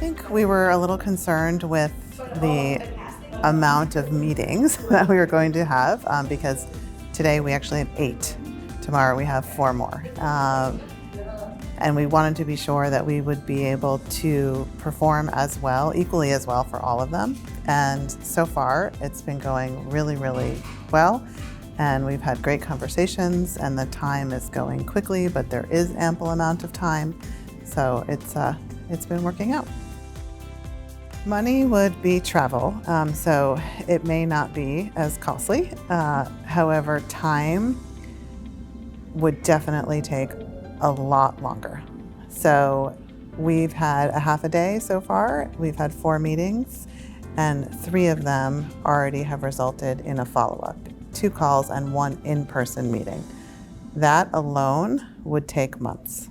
think we were a little concerned with the amount of meetings that we were going to have because today we actually have 8. Tomorrow we have 4 more. And we wanted to be sure that we would be able to perform equally as well for all of them. And so far it's been going really, really well. And we've had great conversations and the time is going quickly, but there is ample amount of time. So it's been working out. Money would be travel, so it may not be as costly. However, time would definitely take a lot longer. So we've had a half a day so far. We've had 4 meetings and 3 of them already have resulted in a follow-up, 2 calls and 1 in-person meeting. That alone would take months.